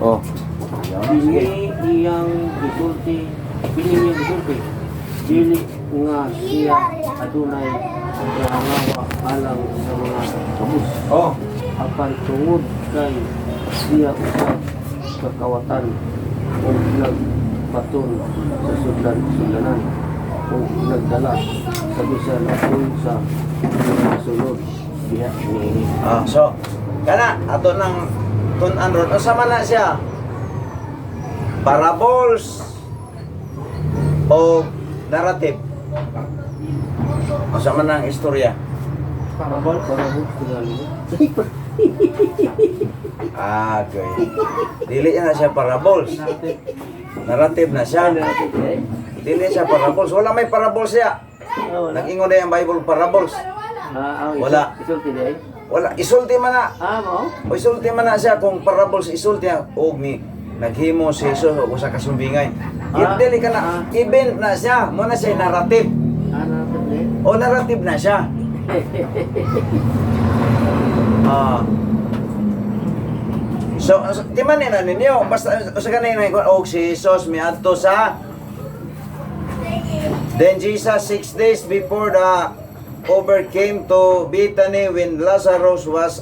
Oh. Dili iyang gisulti, dili niya gisulti. Dili nga siya adunay nangawa alang sa mga kabus. Oh. Apan tungod kay siya usab kakawatan o nagpaton sa sudlan-sudlanan o nagdala sa bisan aton sa mga sulod diha niini. So, kana ato nang tun-an ron. Unsa man na siya? Parables o narrative? Unsa man ang istorya? Parabol tingali. Okay. Dili na siya parables. Narrative na siya. Dili siya parables. Wala may parables siya. Nag-ingon na yung Bible parables. Wala. Isulti day. Wala. Isulti man na. Mo? O isulti man na siya kung parables isulti niya. Og ni naghimo si Jesus o sa kasumbingay. Dili ka na. Event na siya. Muna siya narrative. O narrative na siya. So, timan na ninyo. Basta sa kanina og si Jesus miadto sa Then Jesus 6 days before the overcame to Bethany when Lazarus was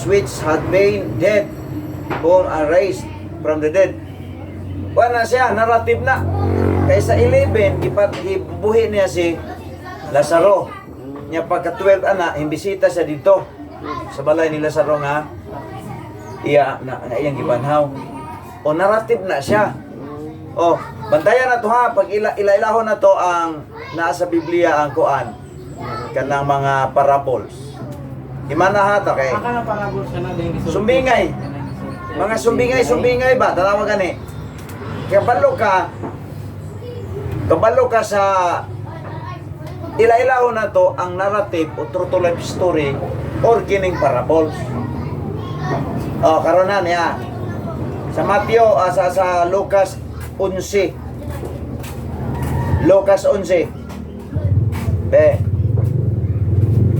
which had been dead, whom raised from the dead. Wala siya, narrative na. Kaysa 11, ibuhi niya si Lazaro. Niya pagka 12 ana, imbisita siya dito sa balay ni Lazaro nga iyang gibanhaw. O narrative na siya. Oh, bantayan na to ha, pag ilailahon na to ang nasa Biblia ang kuan kanang mga parables. Imana ha ta kay Akala parables kana din gisulti. sumbingay. Mga sumbingay ba tawag gani. Kabalo ka sa ilailahon na to ang narrative o true to life story or kining parables. Oh, karon na niya. Sa Mateo sa Lucas 11. Lucas 11.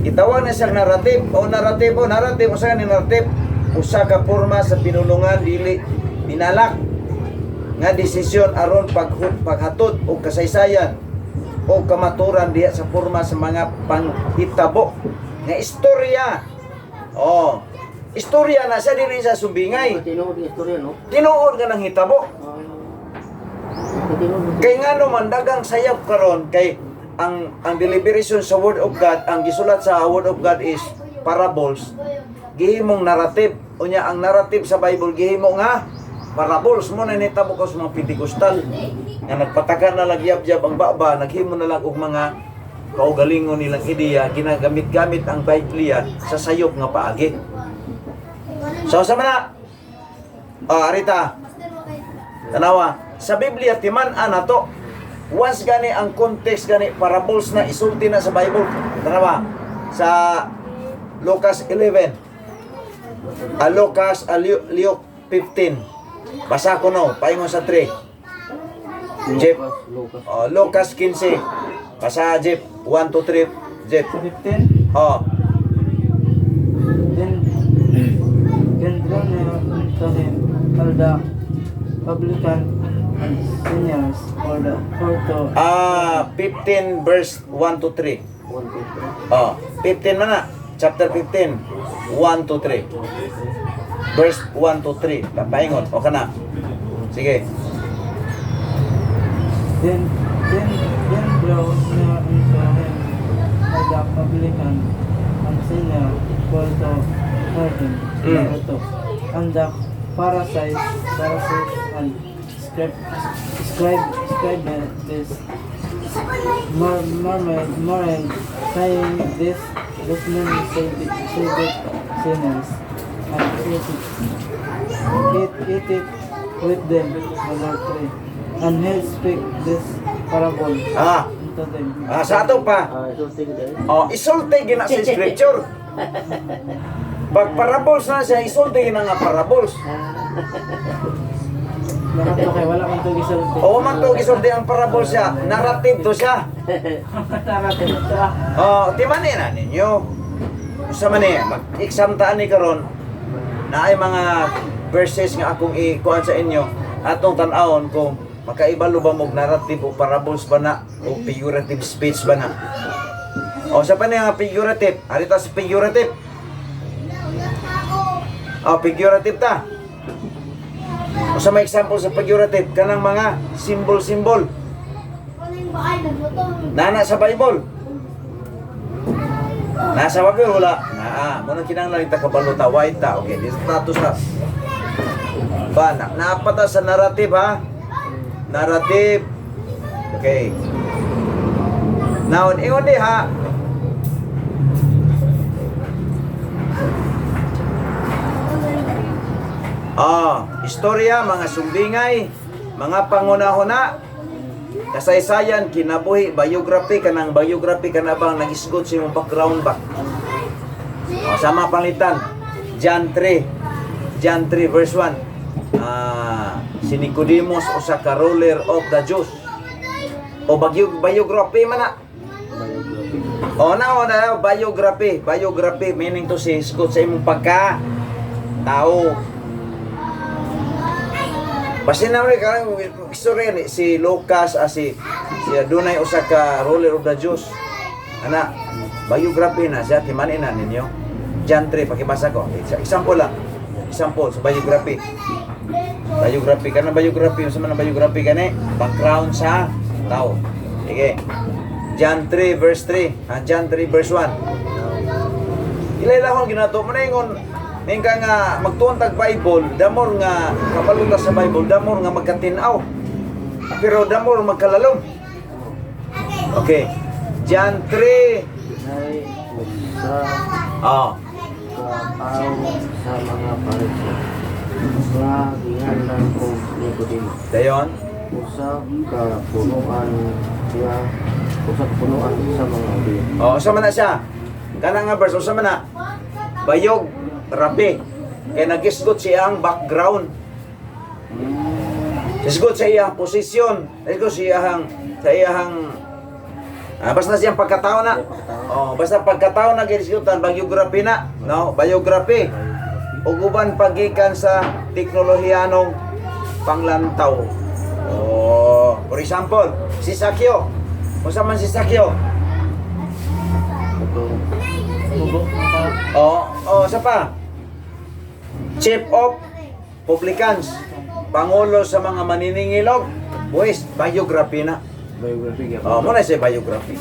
Itawag na siyang narrative o narrative usa ka narrative usa ka porma sa pinulungan dili binalak nga desisyon aron paghatod o kasaysayan o kamaturan diha sa porma sa mga panghitabo nga istorya. Oh, istorya na siya dili sa sumbingay. Tinuod nga istorya no. Tinuod ka ng hitabo. Kay nga naman dagang sayap karon kay ang deliberation sa Word of God, ang gisulat sa Word of God is parables. Gihimong narrative. Unya ang narrative sa Bible gihimo nga parables mo na nitabo ko sa mga Pentecostal nga nagpataka na lagyab-yab ang baba, naghimo na lang og mga kaugalingon nilang ideya, ginagamit-gamit ang Biblia sa sayop nga paagi. So sa mana arita tanawa sa Biblia timan-an nato once gani ang context gani parables na isulti na sa Bible. Tanawa sa Lucas 11 Lucas Luke 15 basa ko no paingon sa 3 Jeff Lucas 15 basa Jeff 1 to 3 Jeff 15. Then drawn to him all the publican and sinners for to 15 verse 1 to 3 15 man na chapter 15 1 to 3 verse 1 to 3 papaingon o kana sige. Then drawn near unto him all the publican and sinners for to heard him and the Pharisees and scribes murmured, saying, This man saved sinners, and eat it with them. Number 3. And he speak this parable unto them. Sa ato pa isulti gina sa scripture. Pag parables na siya isulti na nga parables. Lahat to kay wala man to gisulti. O man to gisulti ang parables siya, narrative to siya. Narrative siya. Timanin na ninyo. Sa mani, mag-exam taan ni karon na ay mga verses nga akong ikuan sa inyo, atong tan-awon kung makaibalo ba mo narrative o parables ba na o figurative speech ba na. O sa pa nga figurative, arita sa figurative. O figurative ta. O sa may example sa figurative kanang mga symbol-symbol. Nana sa Bible. Nasa Bible wala. Muna kinahanglan ta kabaluta white ta. Okay, this status na. Ba, napata sa narrative ha. Narrative. Okay. Now, ingon di ha. Istorya, mga sumbingay, mga pangunahuna, kasaysayan, kinabuhi, biography, kanang biography ka na bang nag-isgot sa imong background ba? Sama palitan, John 3 verse 1. Si Nicodemus usa ka ruler of the Jews. O biography man na. Biography. Biography meaning to say isgot sa imong pagka tao. Basta na rin karang istorya ni si Lucas si Adonai usa ka ruler of the Jews. Ana, biography na siya timanin na ninyo. John 3 pakibasa ko. Example lang. Example sa biography. Biography kana biography sa man biography kani background sa tao. Sige. John 3 verse 3. John 3 verse 1. Ilailahon ginato mo na ingon Ningka nga magtuon tag Bible, damor nga kapaluta sa Bible, damor nga magkatinaw. Pero damor magkalalom. Okay. John 3. Ay, usa ka sa mga pariseo. Nga gingandan ko Nicodemus. Dayon. Usa ka punuan sa mga ubi. Usa man na siya. Kana nga verse usa man na. Bayog rabi. Kaya nag-isgot siya ang background. Isgot sa iyang posisyon. Isgot sa iyang basta siyang pagkatao na. Basta pagkatao na gisgutan biography na, no? Biography. Ug uban pagikan sa teknolohiyanong panglantaw. For example, si Sakyo. Unsa man si Sakyo? Sa pa? Chief of Publicans. Pangulo sa mga maniningilog. Pues, biography na. Biography Muna siya biography.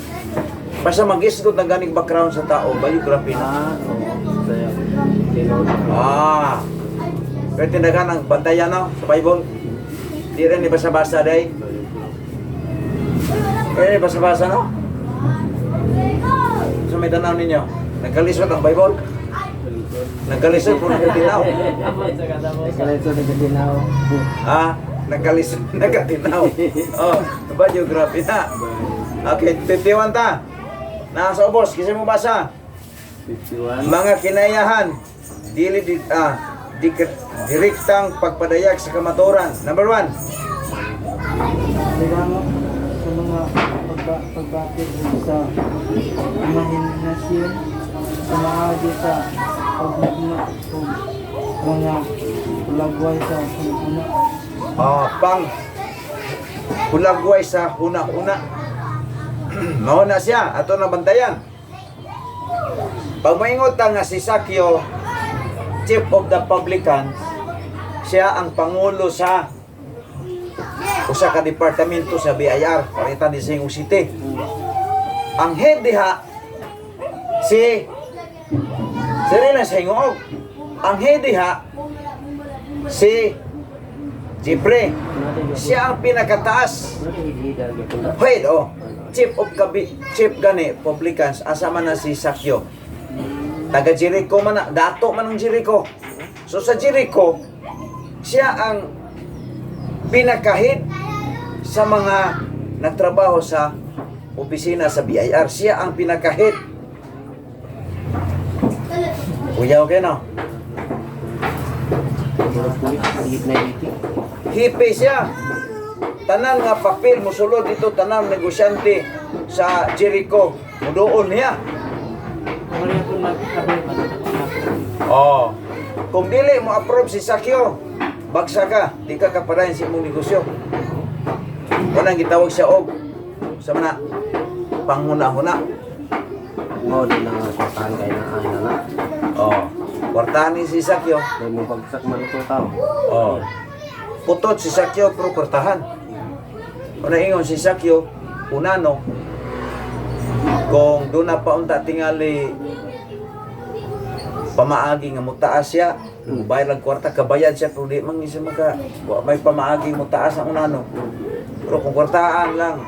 Basta mag-isgot ng ganing background sa tao, biography na. Pero tindagan ang bantayan no, sa Bible. Di rin basa-basa day. Di basa-basa no? So may tanaw ninyo, nagkalisod ang Bible? Nagkalisod po nagkatinaw. Nagkatinaw. Biography na. Okay, 51 ta. Nasa ubos, kasi mo basa. 51. Mga kinayahan, direktang pagpadayag sa kamaturan. Number 1. Kailangan sa mga pagbakit sa imahinasyon, sumahagi sa mga ulagway sa huna-huna. Ulagway sa huna-huna. Mahuna siya, ato na bantayan. Pag maingot nga si Sakyo, Chief of the Publicans, siya ang pangulo sa usa ka departamento sa BIR, paritan di sa City. Ang head diha si Serena sa Hingog. Ang head diha si Jeffrey. Siya ang pinakataas. Head Chief gani Publicans, asa man na si Sakyo. Taga Jericho man na, dato man ng Jericho. So sa Jericho, siya ang pinakahit sa mga nagtrabaho sa opisina sa BIR. Siya ang pinakahit. Uyaw kayo no? Hipi siya. Tanan nga papel musulod dito, tanan negosyante sa Jericho. Mudoon niya. Kung dili mo approve si Sakyo, bagsa ka, di ka kapadayon sa imong negosyo. Unang gitawag siya og sa mana panghuna-huna. Mo din ang kwartahan kay na ay na. Oh, kwartahan ni si Sakyo. Kay mo pagsak man ito tao. Oh. Putot si Sakyo pero kwartahan. Una ingon si Sakyo, unano, kung doon na paunta tingali pamaagi nga mutaas siya, bayad lang kwarta, kabayad siya, pero di man siya may pamaagi mutaas ang unano. Pero kung kwartaan lang,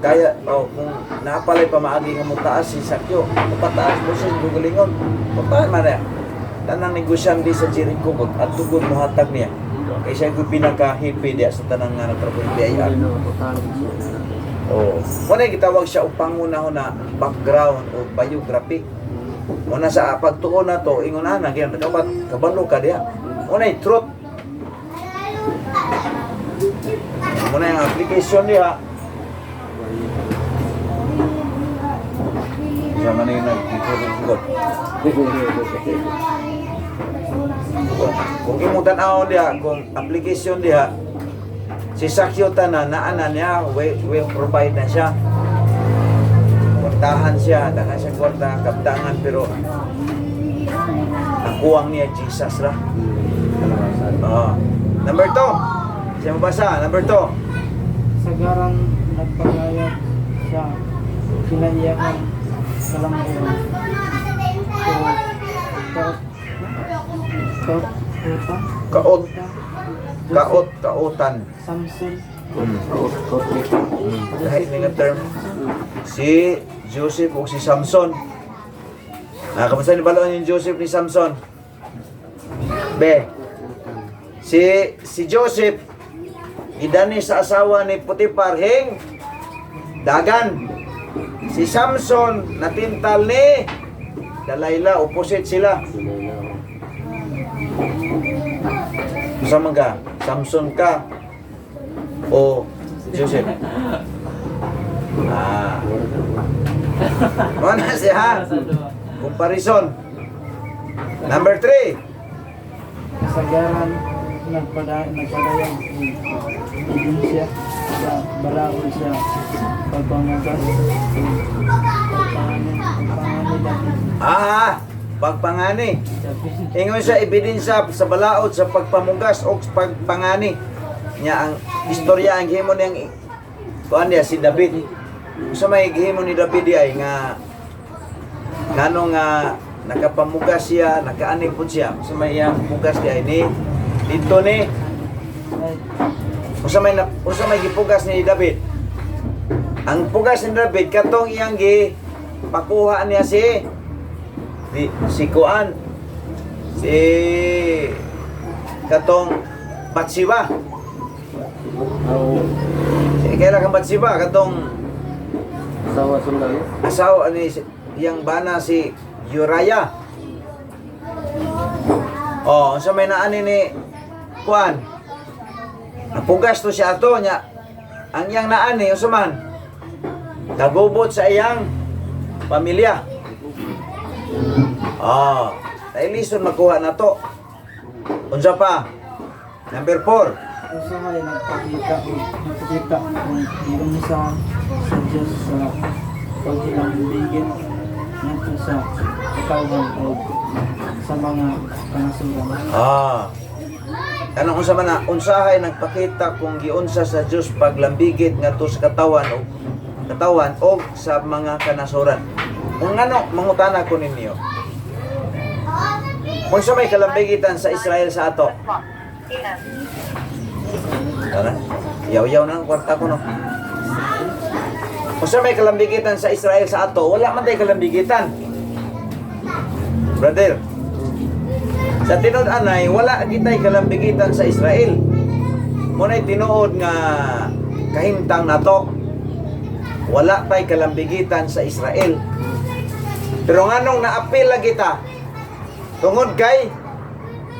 kaya, kung napalay pamaagi nga mutaas si Sakyo, mapataas mo siya, gugalingon, kwartaan man na. Tanang negosyan di sa Jericho, at tugod mo hatag niya. Kaya siya yung pinaka-hippie diya sa tanang nga nagtrabaho Mo diya. din ang kwartahan siya. Oo. Muna gitawag siya og pangunahon na background o biography. Muna sa pagtuon na to, ingon na gyud dapat kabalo ka diha. Muna truth. Muna yung application diha. Sama na yung nag-ikot. Kung imong tan-aw diha, kung application diha, si Sakyo tanan naanan niya will provide na siya. Kwartahan siya, dagan siya kwarta, kaptangan pero ang kuwang niya Jesus ra. Number 2. Siya mabasa, number 2. Sagaran nagpagayat siya, kinaiyakan kalambuan. Kautan. Samson. Dahil nga term si Joseph o si Samson. Kamusta ni baloan yung Joseph ni Samson? Be. Si Joseph idani sa asawa ni Potiphar hing dagan. Si Samson natintal ni Delilah, opposite sila. Sama ka? Samson ka o Joseph? Mana siya? Comparison. Number 3. Sagaran nagpadayang siya sa balaod siya pagpangagas Pagpangani. Ingon siya ebidensya sa balaod sa pagpamugas o pagpangani. Nya ang istorya ang gihimo niyang kuan niya si David. Sa may gihimo ni David ay nga nganong nakapamugas siya, nakaani pud siya. Sa may iyang mugas diay ni dito ni usa may gipugas ni David. Ang pugas ni David katong iyang pakuha niya si kuan si katong Batsiba. Kaya kang Batsiba katong Asawa sundan. asawa ni yang bana si Uriah. So may naani ni kuan. Napugas to siya ato nya. Ang iyang naani usuman nagubot sa iyang pamilya. Nailison makuha na to. Unsa pa? Number 4. usahay nagpakita kung iyon sa Diyos sa paghilang bigit nato sa katawan o sa mga kanasuran. Kanang unsa man na unsahay nagpakita kung giunsa sa Dios paglambigit ngadto sa katawan o sa mga kanasuran. Kung ano mangutana ko ninyo. Unsa may kalambigitan sa Israel sa ato? Tara. Yaw-yaw na ang kwarta ko no. Unsa may kalambigitan sa Israel sa ato? Wala man tay kalambigitan. Brother. Sa tinud-anay wala kitay kalambigitan sa Israel. Munay tinuod nga kahimtang nato. Wala tay kalambigitan sa Israel. Pero nganong naapil kita tungod kay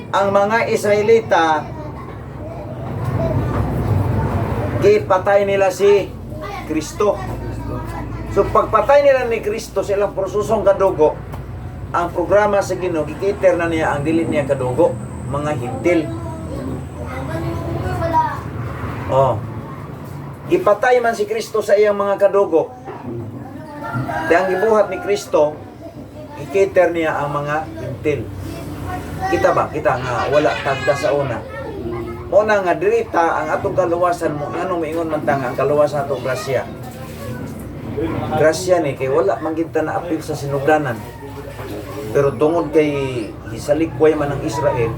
ang mga Israelita gipatay nila si Kristo. So pagpatay nila ni Kristo silang prosusong kadugo ang programa sa Ginoo gikater na niya ang dili niya kadugo, mga hintil. Oh. Gipatay man si Kristo sa iyang mga kadugo. Di ang gibuhat ni Kristo, gikater niya ang mga hintil. Kita ba? Kita nga wala tagda sa una. Una nga dirita ang atong kaluwasan mo, ngano moingon man ta nga ang kaluwasan ato grasya. Grasya ni kay wala man kita na apil sa sinugdanan. Pero tungod kay gisalikway man ng Israel,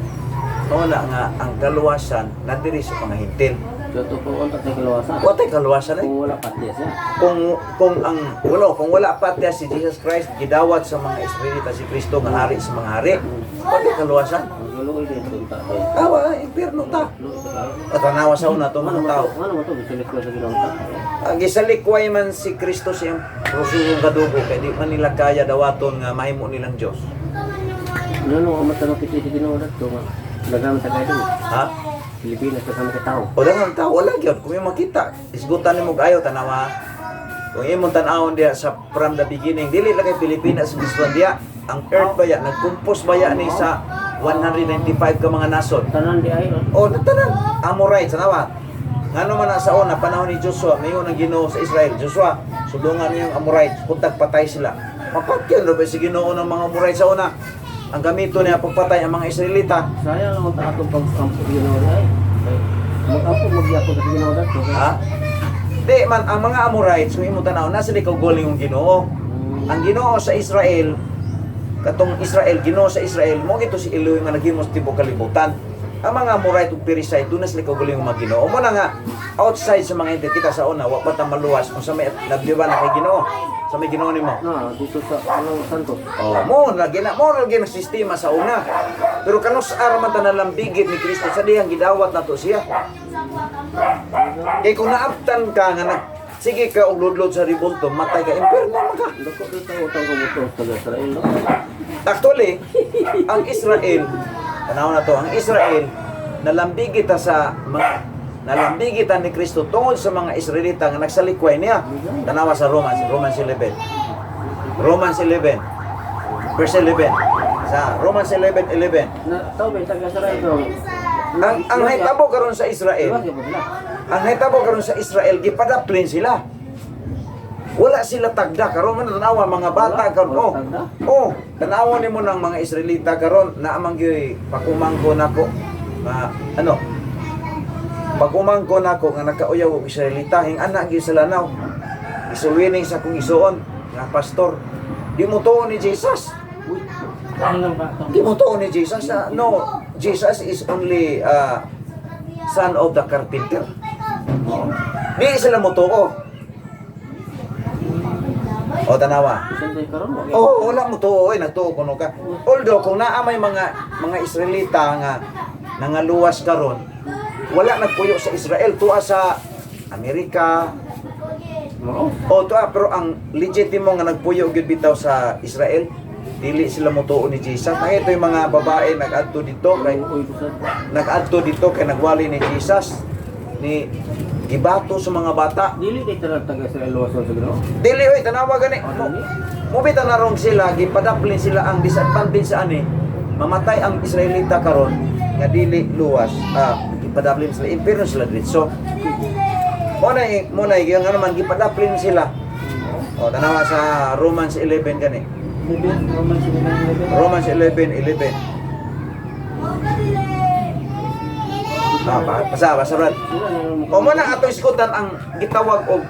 una nga ang kaluwasan nadiri sa mga hintil. Joto po ang tatay kaluwasan. Watay kaluwasan eh. Kung wala patya siya. Kung wala patya si Jesus Christ gidawat sa mga Israelita si Kristo nga hari sa mga hari. Watay kaluwasan. Ang galuoy din itong tatay. Awa, impierno ta. At tanawa sa una to mga tao. Ano mo ito? Bisilik ko sa ginawang tatay. Ang gisalikway man si Kristo siyang prosuyong kadugo kay di man nila kaya dawaton nga mahimo nilang Dios. Ano ang matanong kita sa ginawang tatay nga? Nagamit sa kayo din. Ha? Pilipinas kasama ka tao. O lang tao wala gyud kung yung makita. Isgutan nimo ayo tanawa. Kung imong tan-awon diya sa from the beginning, dili lang kay Pilipinas gusto diya. Ang earth ba ya nagkumpos ba ya ni sa 195 ka mga nasod. Tanan di ay. O natanan Amorites tanawa. Ngano man na sa una panahon ni Joshua, mayon ang Ginoo sa Israel. Joshua, sulungan niyo ang Amorites, kuntag patay sila. Mapatyon ra ba si Ginoo ng mga Amorites sa una? Ang gamito niya pagpatay ang mga Israelita. Sayang lang ang atong pagkampo ginawang ay. Mag-apo magyako sa ginawang tatay. Ha? Di man ang mga Amorites kung imo tanaw nasa likaw goling ang Ginoo. Ang Ginoo sa Israel, katong Israel, Ginoo sa Israel, mo ito si Elohim nga naghimos tibuok kalibutan. Ang mga Amorite ug Perisite doon na sila kaguling mga Ginoo. Mo na nga outside sa mga entity kita sa una wa pa ta maluwas kung sa may nagdiba na kay Ginoo. Sa may Ginoo nimo. Dito sa anong santo. Oh, mo lagi na sistema sa una. Pero kanus araman ta nalambigit ni Kristo sa diyang gidawat nato siya. Kay kung naaptan ka nga sige ka og ludlod sa ribulto, matay ka impierno man ka. Dako dito utang ko buto sa Israel. Actually, ang Israel, tanaw na to, ang Israel nalambigitan sa mga nalambigitan ni Kristo tungod sa mga Israelita nga nagsalikway niya. Tanawa sa Romans 11. Romans 11 verse 11. Sa Romans 11:11. Na tao ba taga Israel to? Ang hitabo karon sa Israel, ang hitabo karon sa Israel gipadaplin sila. Wala sila tagda karon man tanawa mga bata karon. Oh, tanawon nimo ng mga Israelita karon na amang gi pakumangko nako. Ano? Pagumangko nako nga nakauyaw og Israelita hing anak gyud sa lanaw. Isuwining sa kong isuon nga pastor. Di mo tuon ni Jesus. Ano lang ba? Di mo tuon ni Jesus. No, Jesus is only son of the carpenter. Di sila mo tuo. O tanawa. Santay karon mo. Oh, wala mo tuo nagtuo kuno ka. Although kung naa may mga Israelita nga nangaluwas karon, wala nagpuyo sa Israel, tuwa sa Amerika. O tuwa, pero ang legitimo nga nagpuyo gyud bitaw sa Israel, dili sila motuo ni Jesus. Nakita yung mga babae nag-adto dito kay nagwali ni Jesus ni gibato sa mga bata. Dili kay taga Israel luwason sa Ginoo. Dili oy tanawa gani. Mo bitaw na rong sila gipadaplin sila ang disadvantage sa ani. Mamatay ang Israelita karon nga dili luwas. Gipadaplin sila impierno sila diretso. Mo na yung ano man gipadaplin sila. O tanawa sa Romans 11 gani. Romans 11:11. Basa brad. O mo na ato iskutan ang gitawag og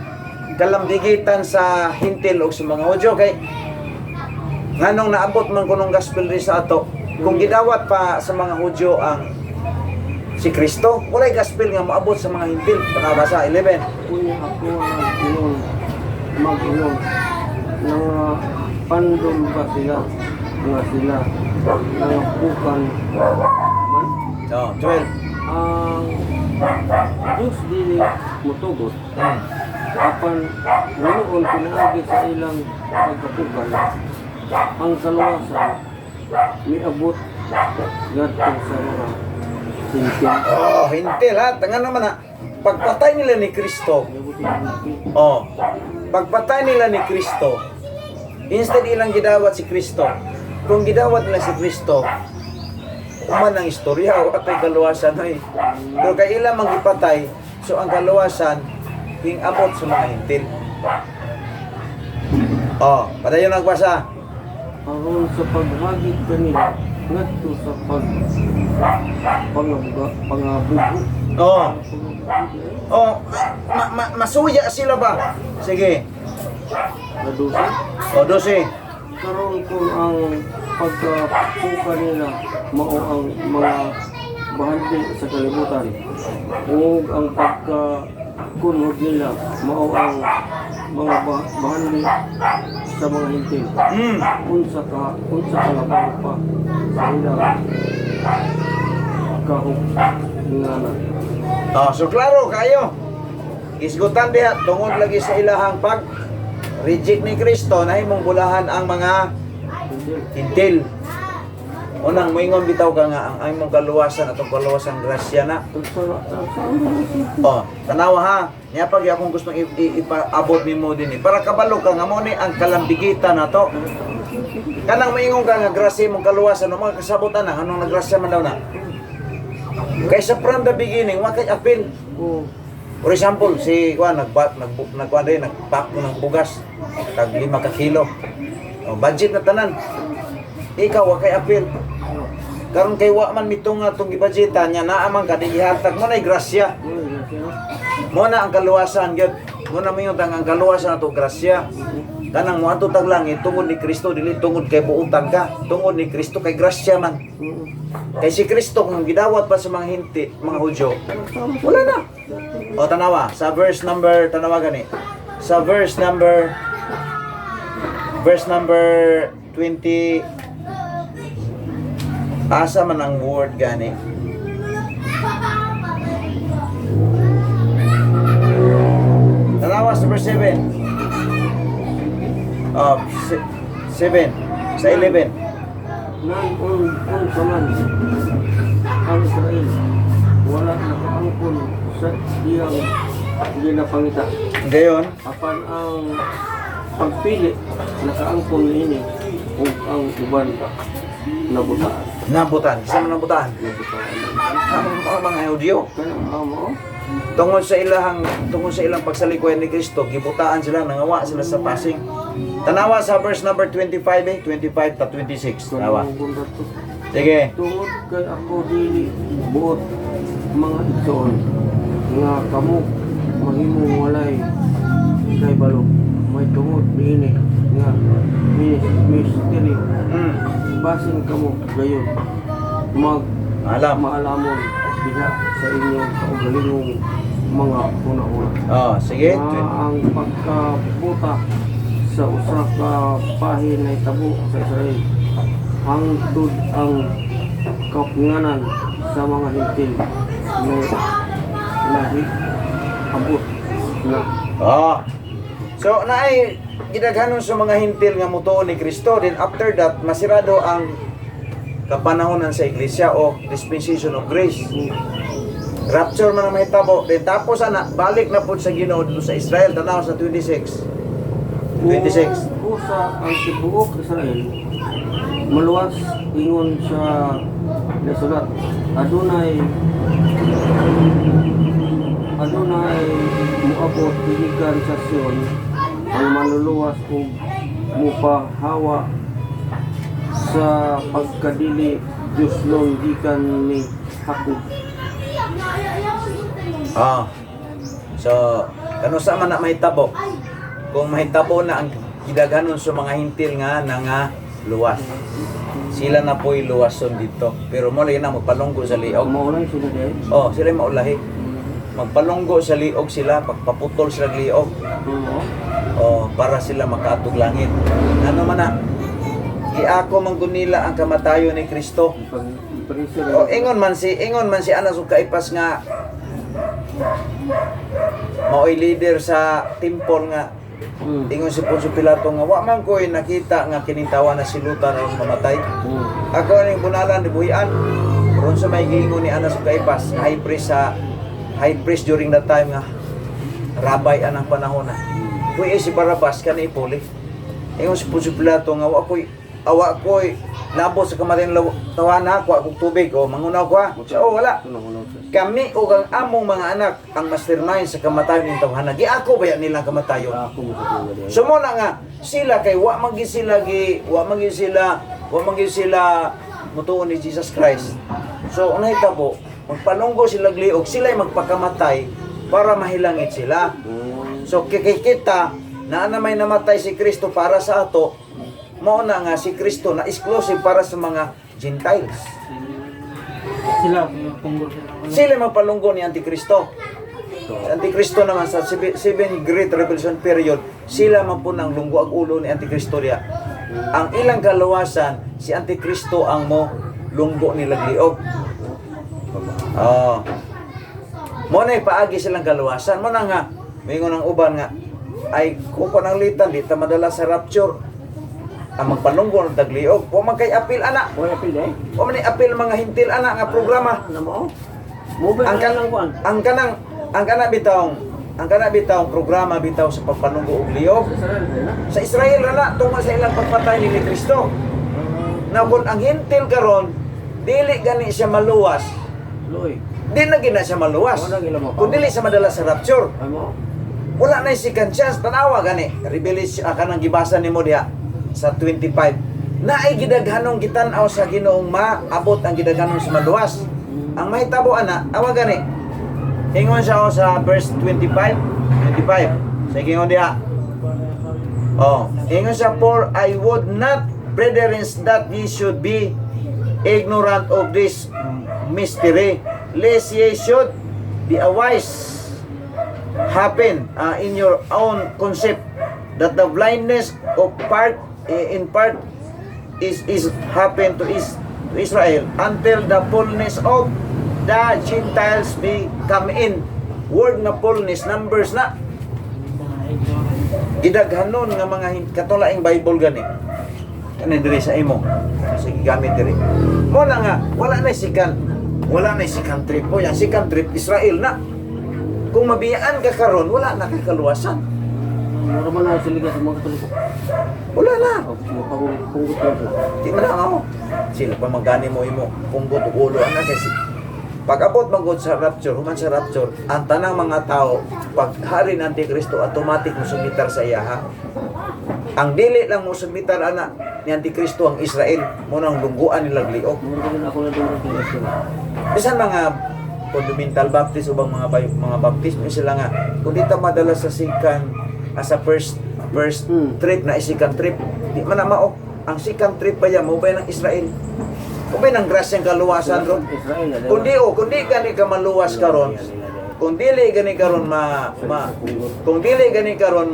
kalambigitan sa hintil og sa mga Hudyo kay nganong naabot man kunong gospel ri sa ato kung gidawat pa sa mga Hudyo ang si Kristo, walay gospel nga moabot sa mga hintil. Basa 11. Kuya ako mag-inom ng pandom ba sila nga sila nangapukan man 12. ang Diyos dili mutugot apan nuon pinaagi sa ilang pagkapukan ang kaluwasan miabot ngadto sa mga hintil. Oh, hintil ha. Tangan naman ha. Pagpatay nila ni Kristo. Pagpatay nila ni Kristo. Instead ilang gidawat si Kristo. kung gidawat nila si Kristo, uman ang istorya o atay kaluwasan oy. Pero kay ila magipatay, so ang kaluwasan hingabot sa mga hintil. Oh, padayon nagbasa. Aron sa paghagit kanila ngadto sa pangabugo. Oh. Oh, masuya sila ba? Sige. Nadusa. O 12. Karon kung ang pagkapuka nila mao ang mga bahandi sa kalibutan ug ang pagkakunhod nila mao ang mga bahandi sa mga hintil. Unsa kalabaw pa sa ilang kahog ngana. Oh, so klaro kayo. Isgutan diha tungod lagi sa ilahang pag reject ni Kristo na himong bulahan ang mga hintil. Unang moingon bitaw ka nga ang imong kaluwasan atong kaluwasan grasya na. Oh, tanawa ha. Nya pag akong gustong ipaabot nimo dinhi para kabalo ka nga mo ni ang kalambigitan nato. Kanang moingon ka nga grasya mong kaluwasan no mga kasabutan na anong nagrasya man daw na. Kaysa from the beginning, wa kay apil. For example, si Juan nagpack ko ng bugas tag 5 ka kilo. O, budget na tanan. Ikaw wa kay apil. Karon kay wa man mitong nga tong gibudgetan nya naa man ka ihatag mo na grasya. Mo na ang kaluwasan gyud. Mo na mingon ang kaluwasan ato grasya. Kanang mo ato tag langit tungod ni Kristo dili tungod kay buutang ka. Tungod ni Kristo kay grasya man. Kay si Kristo kung gidawat pa sa mga hinti, mga Hudyo, wala na. O tanawa, sa verse number, tanawa gani. Sa verse number 20, asa man ang word gani. Tanawa sa verse 7. 7 sa 11. Nang saman ang Israel wala nakaangkon sa iyang ginapangita. Gayon, Apan ang pagpili nakaangkon niini ug ang uban nabutaan. nabutan. Isa man nabutan. Ang mga Hudyo. Kaya amo Tungod sa ilang pagsalikuyan ni Kristo, gibutaan sila, nangawa sila sa passing. Tanawa sa verse number 25 25 ta 26. Tanawa. Sige. Tungod kay ako dili buot mga igsoon nga kamo mahimong walay kay balo may tungod niini nga mystery basin kamo gayon maalamon diha sa inyong kaugalingong mga una-una. Oh, sige. Na ang pagkaputa sa usa ka bahin na tabo sa Israel hangtod ang kapunganan sa mga hintil na lahi abot na Oh. So naay gidaghanon sa mga hintil nga mutuo ni Kristo, then after that masirado ang kapanahonan sa iglesia o dispensation of grace. Rapture man ang mahitabo, then tapos ana balik na pud sa Ginoo dito sa Israel. Tanaw sa 26. 26. Usa ang tibuok Israel maluwas ingon sa nasulat adunay muabot gikan sa Sion ang manluluwas ug mupahawa sa pagkadili Diyos nun gikan ni Hakub. Ah. So, kano sa man na mahitabo? Kung mahitabo na ang gidaghanon sa mga hintil nga luwas. Sila na po'y luwason dito. Pero mo na magpalunggo sa liog. Maulay sila dahil. Oh, sila maulahi. Magpalunggo sa liog sila, pagpaputol sila ng liog. Oh, para sila makaatog langit. Ano man na? Giako man nila ang kamatayon ni Kristo. Oh, ingon man si Anas ug Kaipas nga mao'y leader sa temple nga ingon si Poncio Pilato nga wa man ko'y nakita nga kinintawa na silutan o mamatay. Ako ning bunalan dibuhian. Ron sa may giingon ni Anas ug Kaipas, high priest during that time nga rabay anang panahon na. Kuy si Barabas kanay puli. Ingon si Poncio Pilato nga awa ko'y labot sa kamatayon tawana, kuha kong tubig, o mangunaw ko ha. Siya, oh, wala. Tunong-unong siya. Kami o ang among mga anak ang mastermind sa kamatayon ng tawanan. Giako ba yan nilang kamatayon? Ako mo sa tungo diyan. So mo na nga, sila kay wa magi sila mutuon ni Jesus Christ. So unay tabo, magpalunggo sila gliog, sila magpakamatay para mahilangit sila. So kikita na may namatay si Kristo para sa ato, mao na nga si Kristo na exclusive para sa mga Gentiles. Sila, punggol sila. Sila magpalunggo ni Antikristo. Si Antikristo naman sa 7 Great Revelation period, sila man po ng lunggo ang ulo ni Antikristo diya. Ang ilang kaluwasan, si Antikristo ang mo lunggo nila liog. Mo na ipaagi silang kaluwasan. Mo na nga, mingon ang uban nga, ay kuko ng litan, di ta madala sa rapture. Ang magpalunggo ng tagliog. O man kay apil anak. Oy, apil eh. O man apil mga hintil anak nga programa. Ano mo? Mobile Ang lang kuan. ang kanang bitawng programa bitaw sa pagpanunggo og liog sa Israel na tungod sa ilang pagpatay ni Kristo. Na kung ang hintil karon dili gani siya maluwas, Loy. di na gina siya maluwas. Kung dili siya madala sa rapture, Ano? wala na second chance. Tanawa gani revelation kanang gibasa nimo diha sa 25. Naay gidaghanong gitan-aw sa Ginoong maabot ang gidaghanong sa maluwas. Ang mahitabo ana, awa gani. Ingon siya sa verse 25. Sige ingon diha. Ingon siya, for I would not, brethren, that ye should be ignorant of this mystery, lest ye should be wise happen in your own concept, that the blindness of part in part is happen to Israel until the fullness of the Gentiles be come in. Word na fullness, numbers na. Gidaghanon nga mga katulaing Bible gani. Kani diri sa imo. Sige gamit diri. Mo na nga wala na sikan trip po. Yang sikan trip Israel na. Kung mabiyaan ka karon, wala na kay kaluwasan. Mura man na sila sa mga katoliko. Wala na. O pagpungot ko. Di man na mo. Sila pa magani mo imo kung gusto ulo ana kasi pag-abot magod sa rapture, human sa rapture, ang tanang mga tao, pag hari ng Antikristo, automatic mo sumitar sa iya, ha? Ang dili lang mo sumitar, ana, ni Antikristo ang Israel, mo nang lungguan nilang liok. Mura din ako na doon sa sila. Bisan mga fundamental baptist o bang mga baptist, may sila nga, kung di ta madala sa second, sa first trip na second trip, di man na mao. Ang second trip ba yan, mo ba ng Israel? O ba ng grasyang kaluwasan ron? Israel. Kundi gani ka maluwas karon, kung dili gani karon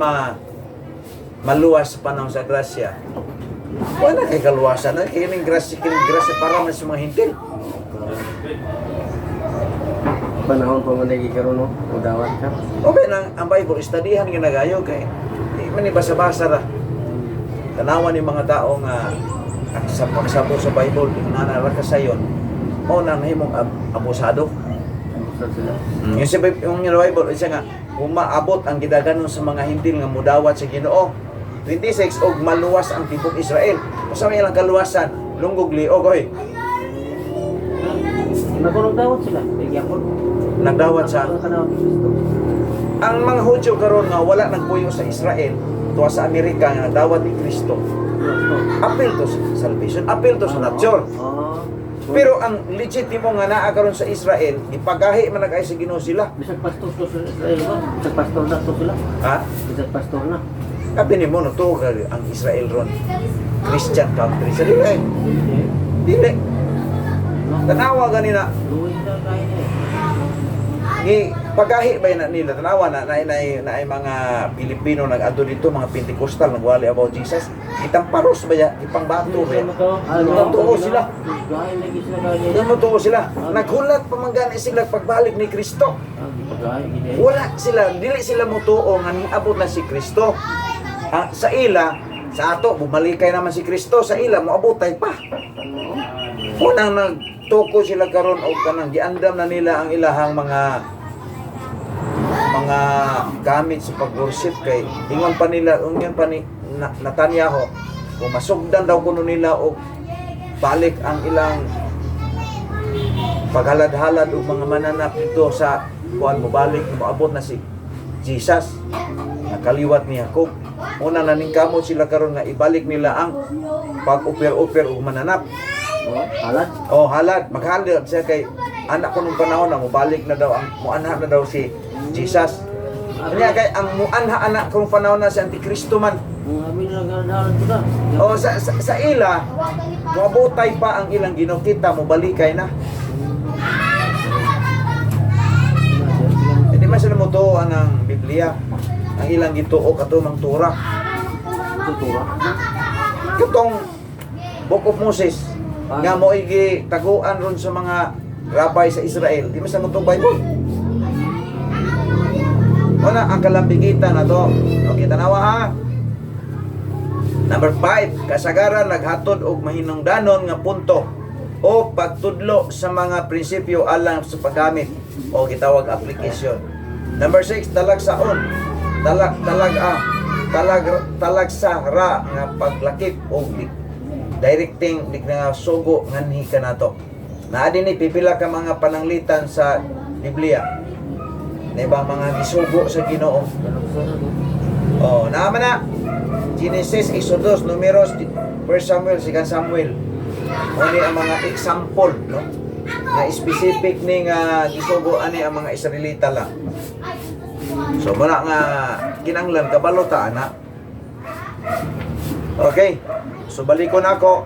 maluwas pa panahon sa grasya, wala kay kaluwasan na kining grasya para man sa mga hintil. Panahon pa man nagikaroon no, udawat ka. O ba nang ang Bible studyhan ginagayo kay di man ni basa-basa ra. Tanawan ni mga tao nga sa pagsabo sa Bible na narakasayon o nang himong abusado. Sila. Yung Bible siya nga umaabot ang gidaganon sa mga hintil nga mudawat sa Ginoo. 26 og maluwas ang tibok Israel. Usa may ilang kaluwasan, lunggog liog oy. Nakulong dawat sila. Nagyapon. Nagdawat sa ang mga Hudyo karon nga wala nagpuyo sa Israel, tuwa sa Amerika nga nagdawat ni Kristo. Appeal to sa salvation, appeal to sa rapture. Pero ang legitimo nga naa karon sa Israel, ipagahi man nag-ay sa Ginoo sila. Bisag pastor to sa Israel ba? Bisag pastor na to sila. Ha? Bisag pastor na. Kapi ni mo no to ang Israel ron. Christian country sa dili. Dili. Tanawa ganina. Luwi na tayo eh. Ni pagahi ba na nila tanawa na mga Pilipino nag-adto dito, mga Pentecostal nagwali about Jesus. Itamparos ba ya? Ipangbato ba ya? Totoo sila. Gaya lagi sila kaya. Yan mo to sila. Naghulat pa man gani sila pagbalik ni Kristo. Wala sila, dili sila mutuo nga niabot na si Kristo. Sa ila, sa ato bumalikay naman si Kristo, sa ila moabotay pa. Unang nagtuko sila karon og kanang giandam na nila ang ilahang mga gamit sa pag-worship kay ingon pa nila ni Netanyahu kung masugdan daw kuno nila og balik ang ilang paghalad-halad o mga mananap dito sa kuan mo balik moabot na si Jesus nakaliwat ni Jacob. Una na ning kamot sila karon nga ibalik nila ang pag-uper-uper o mananap. Oh, halad. Oh, halad. Maghalad siya kay anak ko nung panahon na mubalik na daw ang muanha na daw si Jesus. Kanya kay ang muanha anak kung panahon na si Antikristo man. Abi na halad ko na. O sa ila, mabutay pa ang ilang ginokita mo balikay na. Hindi man sila mutuoan ng Biblia. Ang ilang gituo katumang tura. Tutura. Katong Book of Moses nga mo igi taguan ron sa mga rabbi sa Israel. Di man sa mutong Bible. Wala ang kalambigitan na to. Okay, tanawa ha. Number 5, kasagaran naghatod og mahinungdanon nga punto o pagtudlo sa mga prinsipyo alang sa paggamit o gitawag application. Number 6, talagsaon. Talagsara nga paglakip o directing nga sugo nganhi kanato. Naa dinhi pipila ka mga pananglitan sa Biblia. Na ibang mga gisugo sa Ginoo. Oh, naman na. Genesis, Exodus, Numeros, 1 Samuel, 2 Samuel. Oni ang mga example, no? Na specific ni nga gisugo ani ang mga Israelita lang. So muna nga kinanglan kabalo ta ana. Okay. So balikon ako.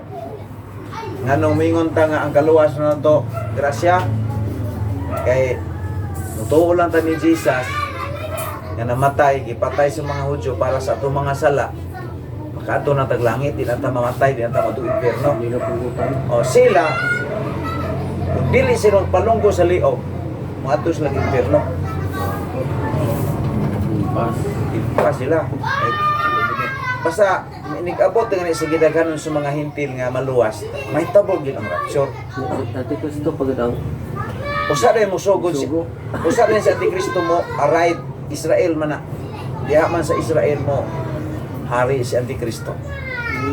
Nganong mingon ta nga ang kaluwas na to, grasya. Kay mutuo lang ta ni Jesus nga namatay, gipatay sa mga Hudyo para sa atong mga sala. Makaadto na taglangit, di na ta mamatay, di na ta matu impierno. Hindi na pugutan. O sila, kung dili silang palunggo sa liog, maadto sila sa impierno. Pas. Ipa sila. Basta nigabot nga sa gidaghanon sa mga hintil nga maluwas, may tabog yun ang rapture. Antikristo pagod ang Usa rin mo sugod si sugo. usa rin sa Antikristo mo arrive Israel man na. Diha man sa Israel mo hari si Antikristo.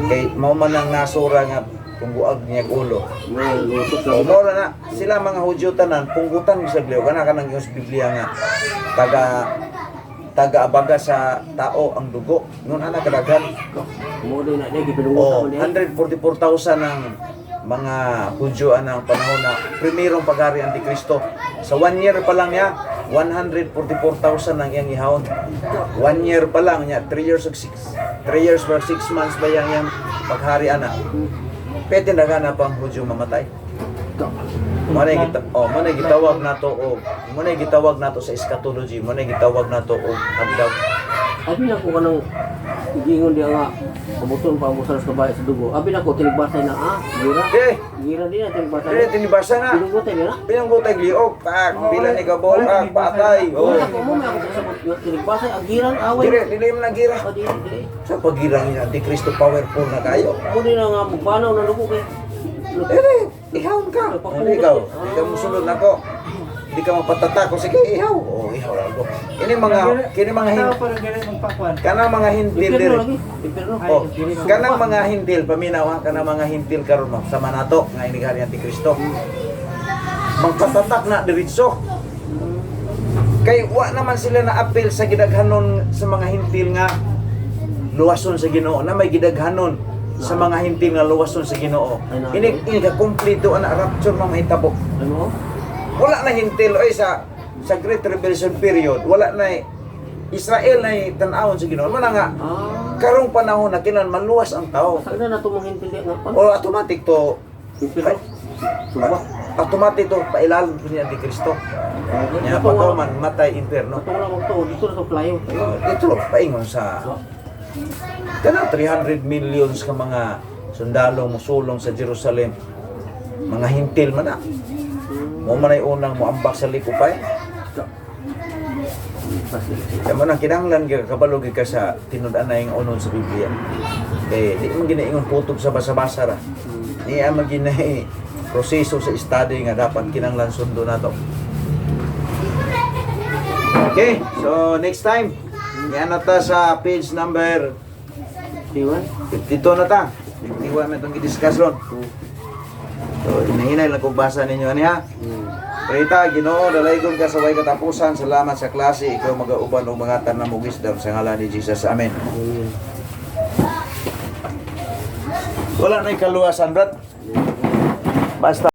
Kay mao man ang nasura nga pungguag niya ulo. May lutos O na. mao na sila mga Hudyo tanan punggutan sa Biblia kana kanang yung Biblia nga taga-abaga sa tao ang dugo. Ngun ana kadaghan. Mo din na O gipinungutan niya. 144,000 ang mga Hudyo ang panahon na primerong paghari Antikristo. Sa 1 year pa lang niya, 144,000 ang iyang ihawon. 1 year pa lang niya, 3 years or 6 months ba yang paghari ana. Pwede na gana pang Hudyo mamatay. Manay gitawag nato sa eschatology, manay gitawag nato og hagdaw. Abi na ko kanang giingon dia nga kabuton pa mo sa bahay sa dugo. Abi na ko tinigbasay na gira. Eh, Gira din na tinigbasay. dili tinibasa na. Pinungutay nila. Pinanggutay liog, pak, bila ni gabol, patay. Oh, Oh. ako mo may ako sabot tinigbasay agiran away. Dili mo nagira. O di. Sa pagirang niya, Antikristo powerful na kayo. Mo din na nga mugpanaw na dugo kay. Ihawon ka. Hindi ikaw. Hindi ka musunod na ko. Hindi ka mapatatako. Sige, ihaw. Ihaw lang ko. Kini mga Tao pa rin ganun magpakuan. kanang mga hintil Impirno diri. lagi. Impirno. Oh, kanang mga hintil paminaw ha, kanang mga hintil karon mo sa manato nga inigari Antikristo. Magpatatak na diretso. Kay wa naman sila na appeal sa gidaghanon sa mga hintil nga luwason sa Ginoo na may gidaghanon sa mga hintil nga luwason sa Ginoo. Ini ka kompleto ana rapture man mahitabo. Ano? Wala na hintil oy sa Great Tribulation period. Wala na Israel na tan-awon sa Ginoo. Man nga karong panahon na kinan maluwas ang tao. Saan na tumong hindi nga pa? O automatic to Impirno. Suba. automatic to pailalim po ni Antikristo. Nya pagaw man matay impierno. Ito lang to. Dito na to flyo. Ito paingon sa kanang 300 millions ka mga sundalo musulong sa Jerusalem. Mga hintil man na. Mo man ay unang moambak sa likupay. Kaya mo nang kinahanglan ka kabalo ka sa tinud-an na yung unon sa Biblia. Di mo ginaingon putog sa basa-basa ra. Di man ginay proseso sa study nga dapat kinahanglan sundo na to. Okay, so next time, yan na ta sa page number Diwan. 52 na ta. 51 na itong i-discuss ron. So, hinahinay lang kung basa ninyo ani ha. Hmm. Prita, Ginoo, dalaygon ka sa way katapusan. Salamat sa klase. Ikaw mag-auban o mga tanan mo wisdom sa ngalan ni Jesus. Amen. Amen. Wala na kaluwasan, brad. Basta